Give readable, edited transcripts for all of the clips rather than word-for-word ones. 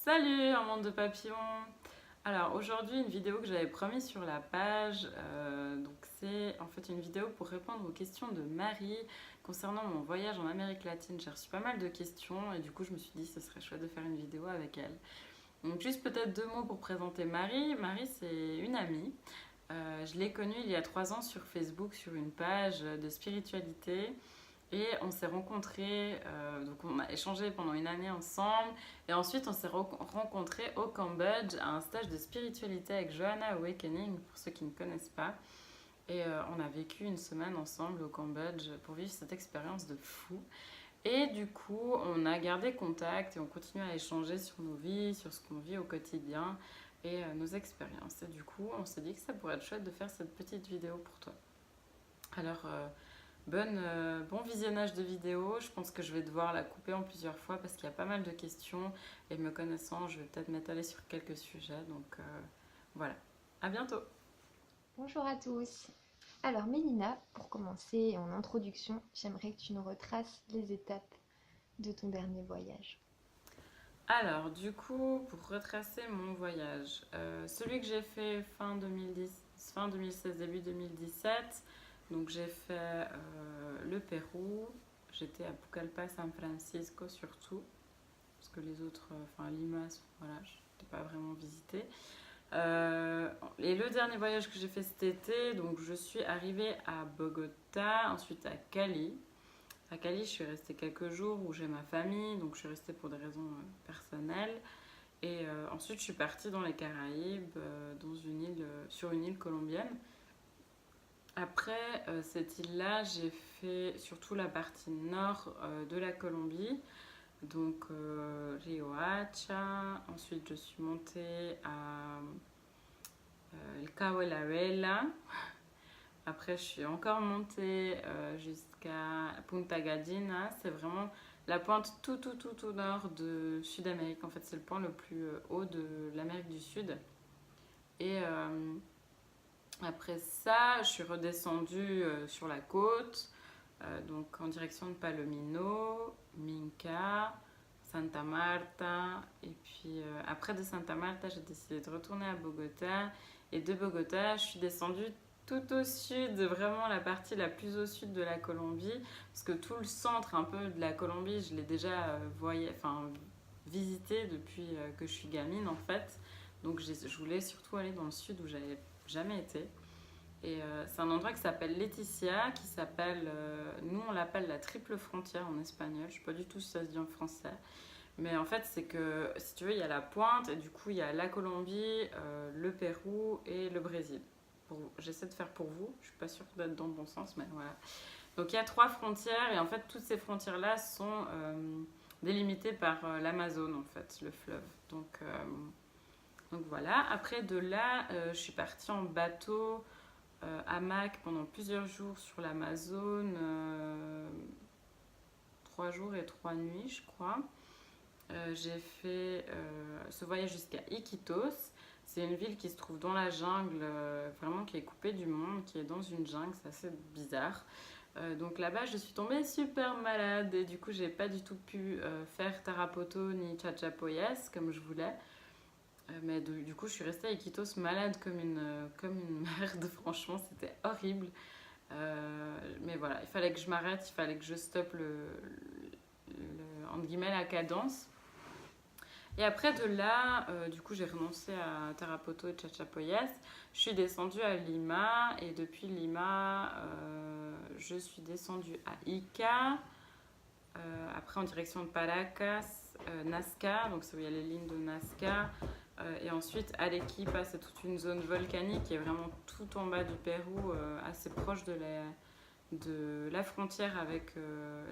Salut un monde de papillons. Alors aujourd'hui une vidéo que j'avais promis sur la page, donc c'est en fait une vidéo pour répondre aux questions de Marie concernant mon voyage en Amérique latine. J'ai reçu pas mal de questions et du coup je me suis dit que ce serait chouette de faire une vidéo avec elle. Donc juste peut-être deux mots pour présenter Marie. Marie c'est une amie. Je l'ai connue il y a 3 ans sur Facebook sur une page de spiritualité. Et on s'est rencontrés, donc on a échangé pendant une année ensemble. Et ensuite, on s'est rencontrés au Cambodge à un stage de spiritualité avec Johanna Awakening, pour ceux qui ne connaissent pas. Et on a vécu une semaine ensemble au Cambodge pour vivre cette expérience de fou. Et du coup, on a gardé contact et on continue à échanger sur nos vies, sur ce qu'on vit au quotidien et nos expériences. Et du coup, on s'est dit que ça pourrait être chouette de faire cette petite vidéo pour toi. Alors, bon visionnage de vidéo. Je pense que je vais devoir la couper en plusieurs fois parce qu'il y a pas mal de questions. Et me connaissant, je vais peut-être m'étaler sur quelques sujets. Donc voilà. À bientôt. Bonjour à tous. Alors Mélina, pour commencer en introduction, j'aimerais que tu nous retraces les étapes de ton dernier voyage. Alors, du coup, pour retracer mon voyage, celui que j'ai fait fin 2010, fin 2016, début 2017, donc j'ai fait le Pérou, j'étais à Pucallpa, San Francisco surtout, parce que les autres, enfin Lima, voilà, je n'ai pas vraiment visité. Et le dernier voyage que j'ai fait cet été, donc je suis arrivée à Bogota, ensuite à Cali. À Cali, je suis restée quelques jours où j'ai ma famille, donc je suis restée pour des raisons personnelles. Et ensuite, je suis partie dans les Caraïbes, dans une île, sur une île colombienne. Après cette île-là, j'ai fait surtout la partie nord de la Colombie, donc Rio Hacha. Ensuite, je suis montée à El Cabo de la Vela. Après, je suis encore montée jusqu'à Punta Gallina. C'est vraiment la pointe tout au nord de Sud-Amérique. En fait, c'est le point le plus haut de l'Amérique du Sud. Et après ça, je suis redescendue sur la côte, donc en direction de Palomino, Minca, Santa Marta. Et puis après de Santa Marta, j'ai décidé de retourner à Bogota. Et de Bogota, je suis descendue tout au sud, vraiment la partie la plus au sud de la Colombie, parce que tout le centre un peu de la Colombie, je l'ai déjà visité depuis que je suis gamine en fait. Donc je voulais surtout aller dans le sud où j'avais jamais été. Et c'est un endroit qui s'appelle Leticia, qui s'appelle, nous on l'appelle la triple frontière en espagnol, je sais pas du tout si ça se dit en français. Mais en fait, c'est que si tu veux, il y a la pointe et du coup, il y a la Colombie, le Pérou et le Brésil. J'essaie de faire pour vous, je suis pas sûre d'être dans le bon sens, mais voilà. Donc il y a 3 frontières et en fait, toutes ces frontières-là sont délimitées par l'Amazone, en fait, le fleuve. Donc voilà. Après de là, je suis partie en bateau hamac pendant plusieurs jours sur l'Amazone, 3 jours et 3 nuits, je crois. J'ai fait ce voyage jusqu'à Iquitos. C'est une ville qui se trouve dans la jungle, vraiment qui est coupée du monde, qui est dans une jungle, c'est assez bizarre. Donc là-bas, je suis tombée super malade et du coup, j'ai pas du tout pu faire Tarapoto ni Chachapoyas comme je voulais. Mais du coup, je suis restée à Iquitos malade comme une merde, franchement, c'était horrible. Mais voilà, il fallait que je m'arrête, il fallait que je stoppe entre guillemets, la cadence. Et après de là, du coup, j'ai renoncé à Tarapoto et Chachapoyas. Je suis descendue à Lima et depuis Lima, je suis descendue à Ica. Après, en direction de Paracas, Nazca, donc c'est où il y a les lignes de Nazca. Et ensuite, Arequipa, c'est toute une zone volcanique qui est vraiment tout en bas du Pérou, assez proche de la frontière avec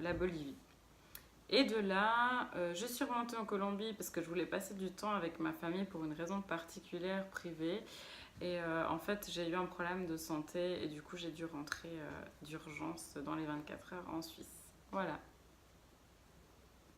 la Bolivie. Et de là, je suis remontée en Colombie parce que je voulais passer du temps avec ma famille pour une raison particulière, privée. Et en fait, j'ai eu un problème de santé et du coup, j'ai dû rentrer d'urgence dans les 24 heures en Suisse. Voilà.